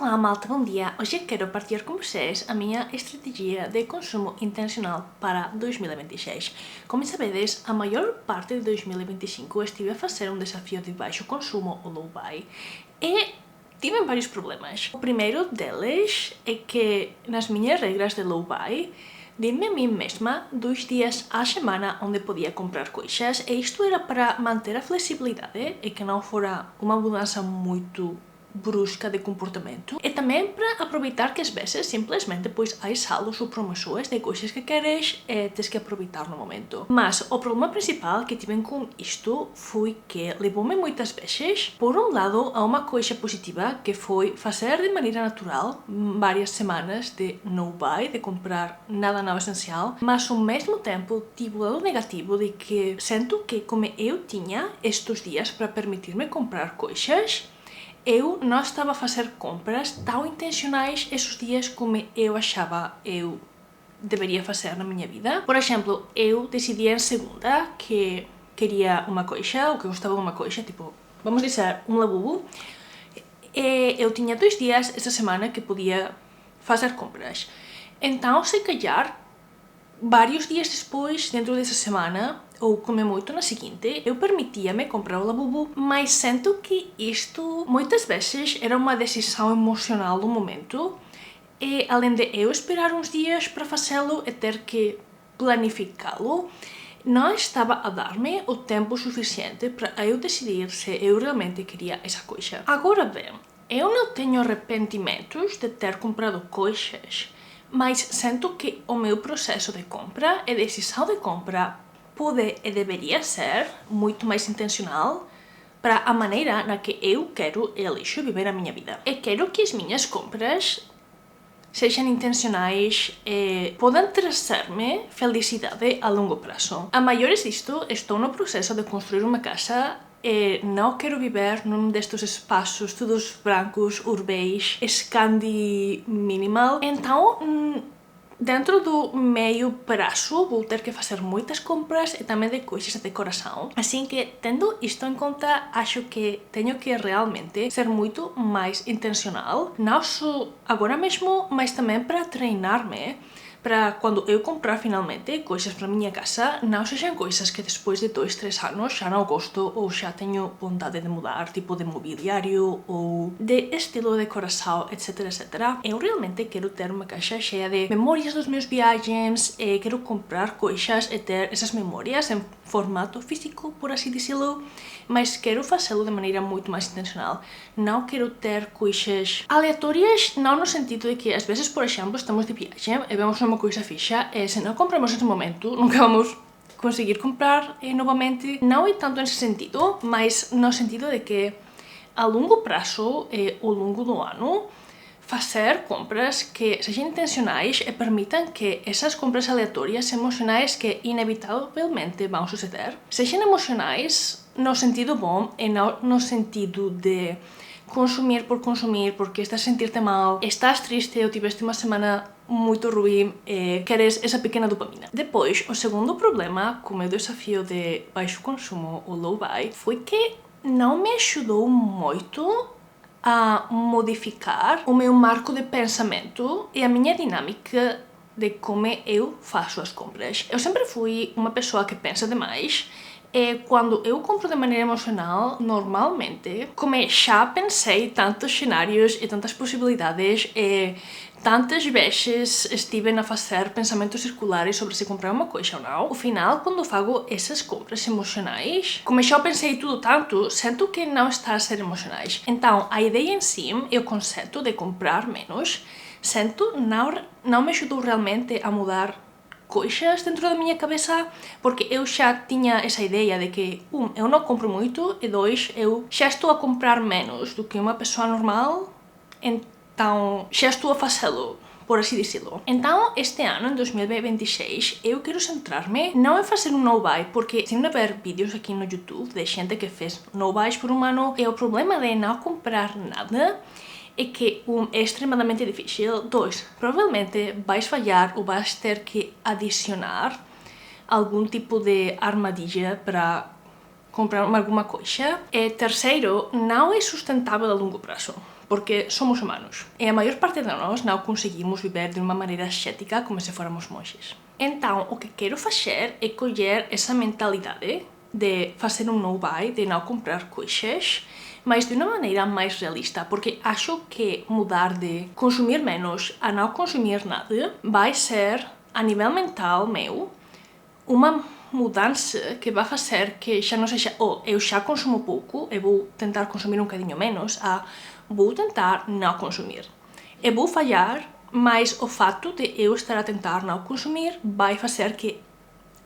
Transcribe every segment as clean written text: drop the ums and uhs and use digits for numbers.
Olá malta, bom dia! Hoje eu quero partilhar com vocês a minha estratégia de consumo intencional para 2026. Como sabedes, a maior parte de 2025 estive a fazer um desafio de baixo consumo, o low buy, e tive vários problemas. O primeiro deles é que nas minhas regras de low buy, dei-me a mim mesma 2 dias à semana onde podia comprar coisas, e isto era para manter a flexibilidade e que não fora uma mudança muito brusca de comportamento, e também para aproveitar que às vezes simplesmente pois há salos ou promoções de coisas que queres e tens que aproveitar no momento. Mas o problema principal que tive com isto foi que levou-me muitas vezes, por um lado, a uma coisa positiva que foi fazer de maneira natural várias semanas de no buy, de comprar nada não essencial, mas ao mesmo tempo tive o lado negativo de que sinto que como eu tinha estes dias para permitir-me comprar coisas, eu não estava a fazer compras tão intencionais esses dias como eu achava eu deveria fazer na minha vida. Por exemplo, eu decidi em segunda que queria uma coisa, ou que gostava de uma coisa, tipo, vamos dizer, um labubu, e eu tinha 2 dias esta semana que podia fazer compras. Então, se calhar, vários dias depois, dentro dessa semana, ou como muito na seguinte, eu permitia-me comprar o labubu, mas sinto que isto muitas vezes era uma decisão emocional do momento, e além de eu esperar uns dias para fazê-lo e ter que planificá-lo, não estava a dar-me o tempo suficiente para eu decidir se eu realmente queria essa coisa. Agora bem, eu não tenho arrependimentos de ter comprado coisas, mas sinto que o meu processo de compra e decisão de compra pode e deveria ser muito mais intencional para a maneira na que eu quero e elijo viver a minha vida. E quero que as minhas compras sejam intencionais e podem trazer-me felicidade a longo prazo. A maiores disto, estou no processo de construir uma casa e não quero viver num destes espaços todos brancos, urbais, scandi minimal. Então, dentro do meio prazo, vou ter que fazer muitas compras e também de coisas de decoração. Assim que, tendo isto em conta, acho que tenho que realmente ser muito mais intencional, não só agora mesmo, mas também para treinar-me, para quando eu comprar finalmente coisas para a minha casa, não sejam coisas que depois de 2, 3 anos já não gosto ou já tenho vontade de mudar, tipo de mobiliário ou de estilo de decoração, etc, etc. Eu realmente quero ter uma caixa cheia de memórias das minhas viagens e quero comprar coisas e ter essas memórias em formato físico, por assim dizê-lo, mas quero fazê-lo de maneira muito mais intencional. Não quero ter coisas aleatórias, não no sentido de que às vezes, por exemplo, estamos de viagem e vemos uma coisa fixa e se não compramos nesse momento, nunca vamos conseguir comprar novamente. Não é tanto nesse sentido, mas no sentido de que a longo prazo e ao longo do ano, fazer compras que sejam intencionais e permitam que essas compras aleatórias, emocionais, que inevitavelmente vão suceder, sejam emocionais no sentido bom e não no sentido de consumir por consumir porque estás a sentir-te mal, estás triste ou tiveste uma semana muito ruim e queres essa pequena dopamina. Depois, o segundo problema com o meu desafio de baixo consumo, o low buy, foi que não me ajudou muito a modificar o meu marco de pensamento e a minha dinâmica de como eu faço as compras. Eu sempre fui uma pessoa que pensa demais e quando eu compro de maneira emocional, normalmente, como já pensei tantos cenários e tantas possibilidades e tantas vezes estive a fazer pensamentos circulares sobre se comprar uma coisa ou não, ao final, quando faço essas compras emocionais, como já pensei tudo tanto, sinto que não está a ser emocionais. Então, a ideia em si e o conceito de comprar menos, sinto não me ajudou realmente a mudar coisas dentro da minha cabeça, porque eu já tinha essa ideia de que, eu não compro muito, e 2, eu já estou a comprar menos do que uma pessoa normal, então já estou a fazê-lo, por assim dizê-lo. Então, este ano, em 2026, eu quero centrar-me não em fazer um no-buy, porque se não ver vídeos aqui no YouTube de gente que fez no-buys por um ano, e o problema de não comprar nada é que, é extremadamente difícil. 2, provavelmente vais falhar ou vais ter que adicionar algum tipo de armadilha para comprar alguma coisa. E terceiro, não é sustentável a longo prazo. porque somos humanos. E a maior parte de nós não conseguimos viver de uma maneira ascética como se fôramos monges. Então, o que quero fazer é colher essa mentalidade de fazer um no-buy, de não comprar coisas, mas de uma maneira mais realista, porque acho que mudar de consumir menos a não consumir nada vai ser, a nível mental meu, uma mudança que vai fazer que já não seja, eu já consumo pouco, eu vou tentar consumir um bocadinho menos, vou tentar não consumir. Eu vou falhar, mas o fato de eu estar a tentar não consumir vai fazer que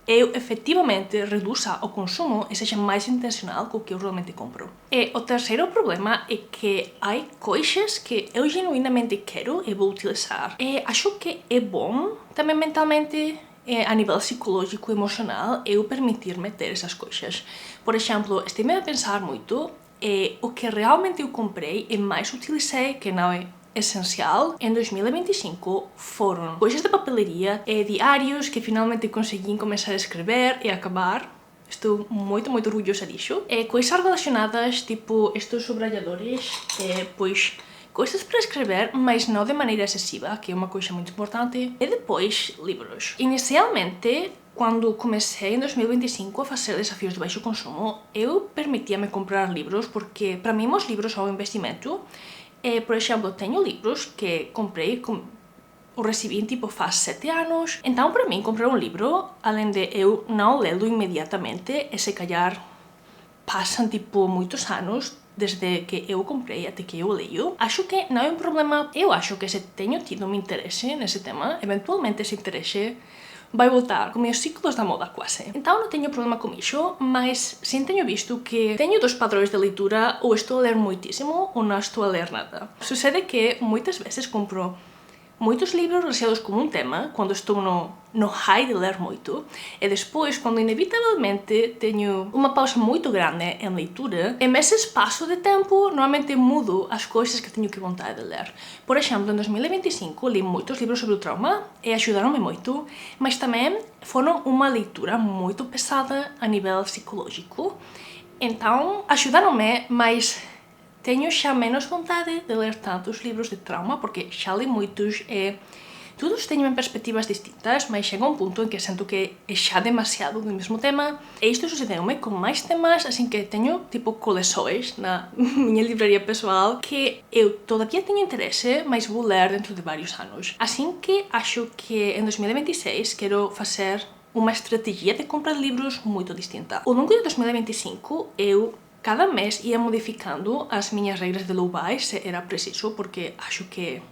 eu efetivamente reduza o consumo e seja mais intencional com o que eu realmente compro. E o terceiro problema é que há coisas que eu genuinamente quero e vou utilizar. E acho que é bom também mentalmente, a nível psicológico e emocional, eu permitir-me ter essas coisas. Por exemplo, estive a pensar muito e o que realmente eu comprei e mais utilizei, que não é essencial, em 2025 foram coisas de papelaria e diários que finalmente consegui começar a escrever e acabar. Estou muito orgulhosa disso. E coisas relacionadas, tipo estes subrayadores, pois coisas para escrever, mas não de maneira excessiva, que é uma coisa muito importante. E depois, livros. Inicialmente, quando comecei em 2025 a fazer desafios de baixo consumo, eu permitia-me comprar livros porque, para mim, os livros são um investimento. Por exemplo, tenho livros que comprei, o recebi tipo faz 7 anos. Então, para mim, comprar um livro, além de eu não lê-lo imediatamente, e se calhar passam tipo muitos anos desde que eu comprei até que eu leio, acho que não é um problema. Eu acho que se tenho tido um interesse nesse tema, eventualmente esse interesse vai voltar com meus ciclos da moda quase. Então não tenho problema com isso, mas sim tenho visto que tenho dois padrões de leitura, ou estou a ler muitíssimo ou não estou a ler nada. Sucede que muitas vezes compro muitos livros relacionados com um tema, quando estou no high de ler muito, e depois, quando inevitavelmente tenho uma pausa muito grande em leitura, em esse espaço de tempo, normalmente mudo as coisas que tenho que vontade de ler. Por exemplo, em 2025 li muitos livros sobre o trauma e ajudaram-me muito, mas também foram uma leitura muito pesada a nível psicológico. Então, ajudaram-me, mas tenho já menos vontade de ler tantos livros de trauma, porque já li muitos e todos têm perspectivas distintas, mas chega um ponto em que sinto que é já demasiado do mesmo tema. E isto sucedeu-me com mais temas, assim que tenho tipo coleções na minha livraria pessoal que eu todavia tenho interesse, mas vou ler dentro de vários anos. Assim que acho que em 2026 quero fazer uma estratégia de compra de livros muito distinta. Ao longo de 2025 eu cada mês ia modificando as minhas regras de low-buy, se era preciso, porque acho que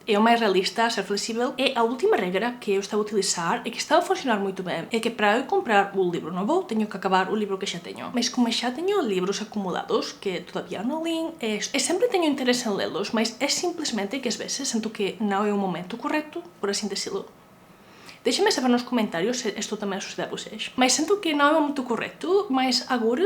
é mais realista, ser flexível. E a última regra que eu estava a utilizar e que estava a funcionar muito bem é que para eu comprar um livro novo, tenho que acabar o livro que já tenho. Mas como já tenho livros acumulados que todavia não li, e sempre tenho interesse em lê-los, mas é simplesmente que às vezes sinto que não é o momento correto, por assim decirlo. Deixem-me saber nos comentários se isto também sucede a vocês. Mas sinto que não é o momento correto, mas agora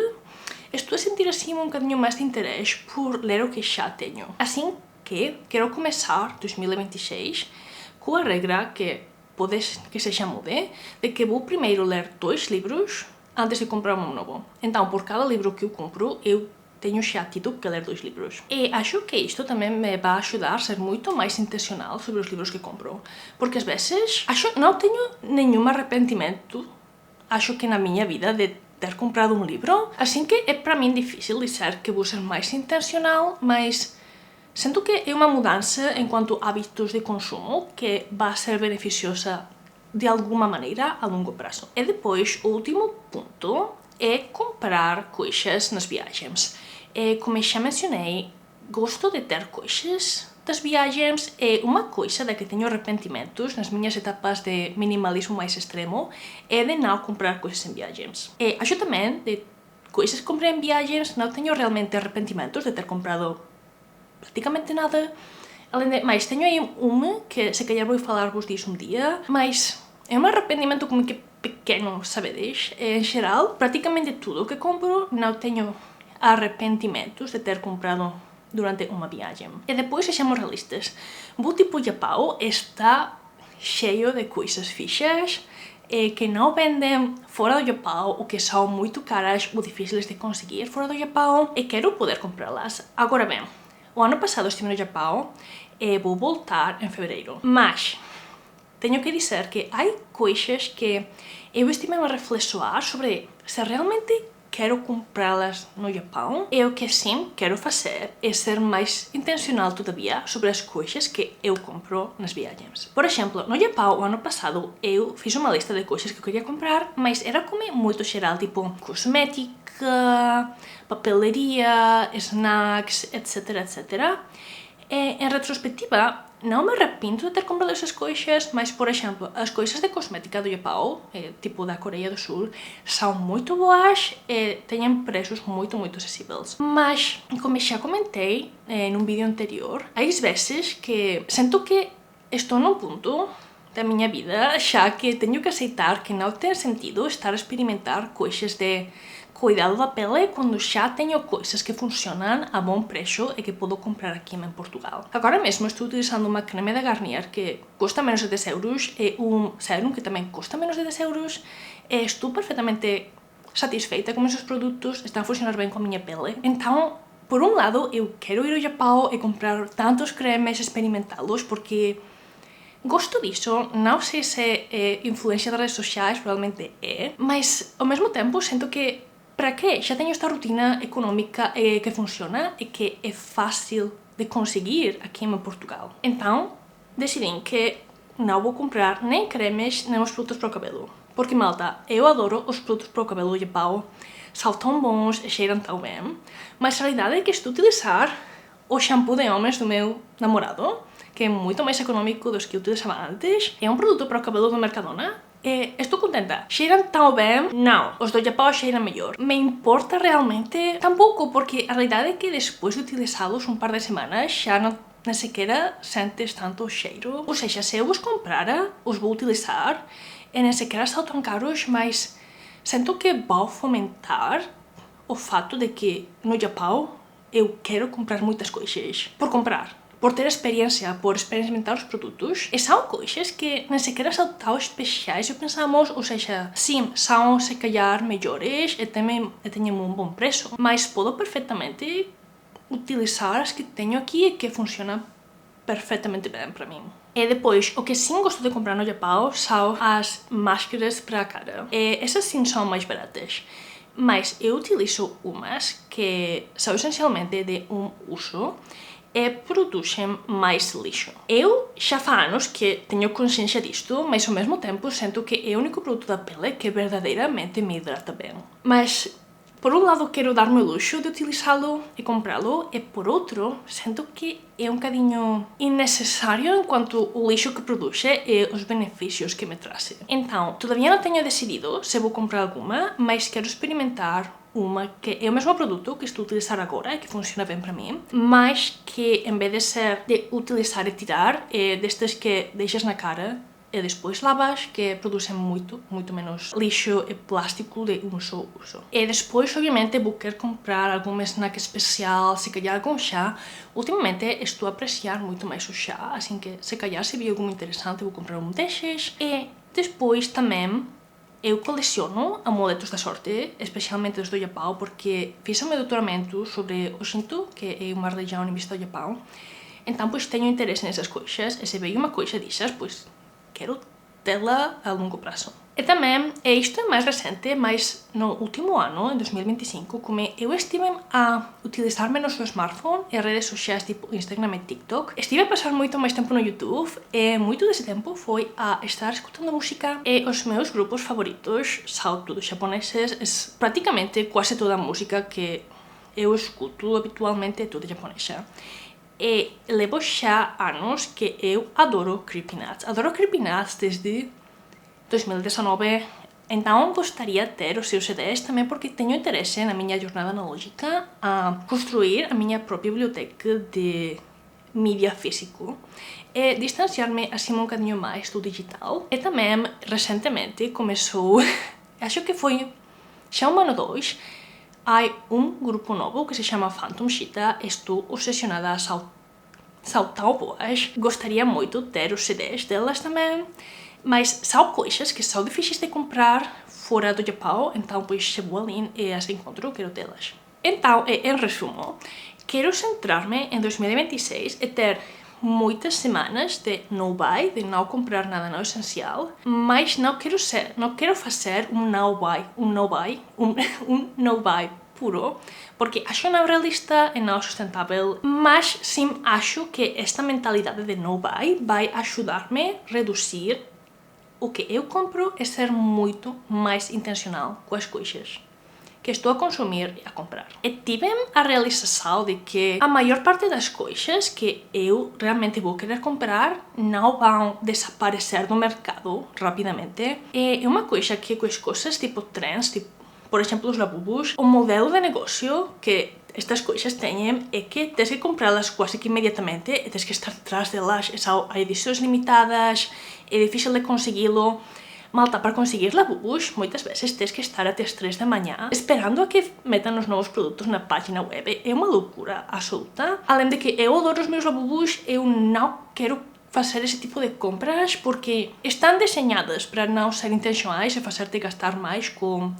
estou a sentir assim um bocadinho mais de interesse por ler o que já tenho. Assim que quero começar 2026 com a regra que pode que seja mude, de que vou primeiro ler 2 livros antes de comprar um novo. Então, por cada livro que eu compro, eu tenho já tido que ler 2 livros. E acho que isto também me vai ajudar a ser muito mais intencional sobre os livros que compro. Porque às vezes, não tenho nenhum arrependimento, acho que na minha vida, de ter comprado um livro. Assim que é para mim difícil dizer que vou ser mais intencional, mas sinto que é uma mudança enquanto hábitos de consumo que vai ser beneficiosa de alguma maneira a longo prazo. E depois, o último ponto é comprar coisas nas viagens. E como já mencionei, gosto de ter coisas das viagens é uma coisa da que tenho arrependimentos nas minhas etapas de minimalismo mais extremo, é de não comprar coisas em viagens. E acho também de coisas que comprei em viagens, não tenho realmente arrependimentos de ter comprado praticamente nada. Além de, mas tenho aí uma que se calhar vou falar-vos disso um dia, mas é um arrependimento como que pequeno, sabedes? Em geral, praticamente tudo que compro não tenho arrependimentos de ter comprado durante uma viagem. E depois, sejamos realistas, o tipo Japão está cheio de coisas fixas que não vendem fora do Japão, ou que são muito caras ou difíceis de conseguir fora do Japão, e quero poder comprá-las. Agora bem, O ano passado estive no Japão e vou voltar em fevereiro. Mas tenho que dizer que há coisas que eu estive a reflexionar sobre se realmente quero comprá-las no Japão. E o que sim quero fazer é ser mais intencional todavia sobre as coisas que eu compro nas viagens. Por exemplo, no Japão, o ano passado, eu fiz uma lista de coisas que eu queria comprar, mas era como muito geral, tipo cosmética, papelaria, snacks, etc, etc. E, em retrospectiva, não me arrependo de ter comprado essas coisas, mas, por exemplo, as coisas de cosmética do Japão, tipo da Coreia do Sul, são muito boas e têm preços muito acessíveis. Mas, como já comentei num vídeo anterior, há vezes que sinto que estou num ponto da minha vida já que tenho que aceitar que não tem sentido estar a experimentar coisas de cuidado da pele quando já tenho coisas que funcionam a bom preço e que posso comprar aqui em Portugal. Agora mesmo estou utilizando uma creme da Garnier que custa menos de 10 euros e um sérum que também custa menos de 10 euros e estou perfeitamente satisfeita com esses produtos, estão a funcionar bem com a minha pele. Então, por um lado, eu quero ir ao Japão e comprar tantos cremes, experimentá-los, porque gosto disso. Não sei se é influência das redes sociais, provavelmente é, mas ao mesmo tempo sinto que para quê? Já tenho esta rotina econômica que funciona e que é fácil de conseguir aqui em Portugal. Então, decidi que não vou comprar nem cremes, nem os produtos para o cabelo. Porque, malta, eu adoro os produtos para o cabelo do Japão, são tão bons e cheiram tão bem, mas a realidade é que estou a utilizar o shampoo de homens do meu namorado, que é muito mais econômico do que eu utilizava antes. É um produto para o cabelo do Mercadona. E estou contenta. Cheiram tão bem? Não. Os do Japão cheiram melhor. Me importa realmente? Tampouco, porque a realidade é que depois de utilizá-los um par de semanas, já não nem sequer sentes tanto o cheiro. Ou seja, se eu os comprara, os vou utilizar, e nem sequer são tão caros, mas sinto que vou fomentar o fato de que no Japão eu quero comprar muitas coisas. Por comprar. Por ter experiência, por experimentar os produtos, e são coisas que nem sequer são tão especiais e pensamos, ou seja, sim, são se calhar melhores e têm um bom preço, mas posso perfeitamente utilizar as que tenho aqui e que funcionam perfeitamente bem para mim. E depois, o que sim gosto de comprar no Japão são as máscaras para a cara. E essas sim são mais baratas. Mas eu utilizo umas que são essencialmente de um uso e produzem mais lixo. Eu já há anos que tenho consciência disto, mas ao mesmo tempo sinto que é o único produto da pele que verdadeiramente me hidrata bem. Mas, por um lado, quero dar-me o luxo de utilizá-lo e comprá-lo, e por outro, sinto que é um bocadinho innecessário enquanto o lixo que produz e os benefícios que me traz. Então, todavia não tenho decidido se vou comprar alguma, mas quero experimentar uma que é o mesmo produto que estou a utilizar agora e que funciona bem para mim, mas que em vez de ser de utilizar e tirar, é destas que deixas na cara e depois lavas, que produzem muito menos lixo e plástico de um só uso. E depois, obviamente, vou querer comprar algum snack especial, se calhar algum chá. Ultimamente estou a apreciar muito mais o chá, assim que se calhar se vir algum interessante vou comprar um desses. E depois também eu coleciono amuletos da sorte, especialmente os do Japão, porque fiz o meu doutoramento sobre o Shinto, que é uma religião em vista do Japão. Então, pois, tenho interesse nessas coisas, e se veio uma coisa dessas, pois, quero tê-la a longo prazo. E também, isto é mais recente, mas no último ano, em 2025, como eu estive a utilizar menos o smartphone e redes sociais tipo Instagram e TikTok, estive a passar muito mais tempo no YouTube e muito desse tempo foi a estar escutando música e os meus grupos favoritos são todos japoneses, praticamente quase toda a música que eu escuto habitualmente é toda japonesa. E levo já anos que eu adoro Creepy Nuts. Adoro Creepy Nuts desde 2019, então gostaria de ter os seus CDs também porque tenho interesse na minha jornada analógica a construir a minha própria biblioteca de mídia físico e distanciar-me assim um bocadinho mais do digital. E também, recentemente, começou, acho que foi já um ano ou dois, há um grupo novo que se chama Phantom Cheetah. Estou obsessionada, são tão boas. Gostaria muito de ter os CDs delas também. Mas são coisas que são difíceis de comprar fora do Japão, então pois se vou ali e as encontro, quero tê-las. Então, em resumo, quero centrar-me em 2026 e ter muitas semanas de no buy, de não comprar nada não essencial, mas não quero fazer um no buy puro, porque acho não realista e não sustentável, mas sim acho que esta mentalidade de no buy vai ajudar-me a reduzir o que eu compro e ser muito mais intencional com as coisas que estou a consumir e a comprar. E tive a realização de que a maior parte das coisas que eu realmente vou querer comprar não vão desaparecer do mercado rapidamente. É uma coisa que com as coisas tipo trends, tipo, por exemplo, os labubus, o modelo de negócio que estas coisas têm é que tens que comprá-las quase que imediatamente e tens que estar atrás delas. São edições limitadas, é difícil de consegui-lo. Malta, para conseguir labubus, muitas vezes tens que estar até as 3 da manhã esperando a que metam os novos produtos na página web. É uma loucura absoluta. Além de que eu adoro os meus labubus, eu não quero fazer esse tipo de compras porque estão desenhadas para não ser intencionais e fazer-te gastar mais com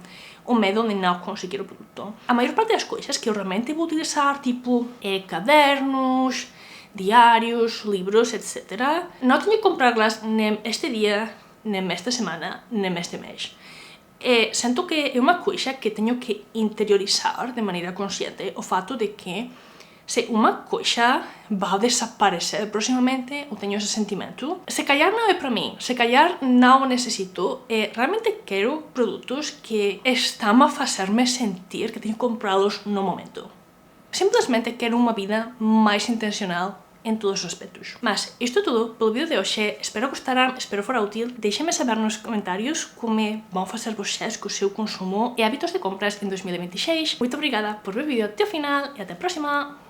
o medo de não conseguir o produto. A maior parte das coisas que eu realmente vou utilizar, tipo cadernos, diários, livros, etc., não tenho que comprá-las nem este dia, nem esta semana, nem este mês. Sinto que é uma coisa que tenho que interiorizar de maneira consciente, o fato de que se uma coisa vai desaparecer proximamente, eu tenho esse sentimento. Se calhar não é para mim, se calhar não necessito, realmente quero produtos que estão a fazer-me sentir que tenho que comprá-los no momento. Simplesmente quero uma vida mais intencional em todos os aspectos. Mas isto é tudo pelo vídeo de hoje. Espero que gostaram, espero que fora útil. Deixem-me saber nos comentários como vão fazer vocês com o seu consumo e hábitos de compras em 2026. Muito obrigada por ver o vídeo até o final e até a próxima!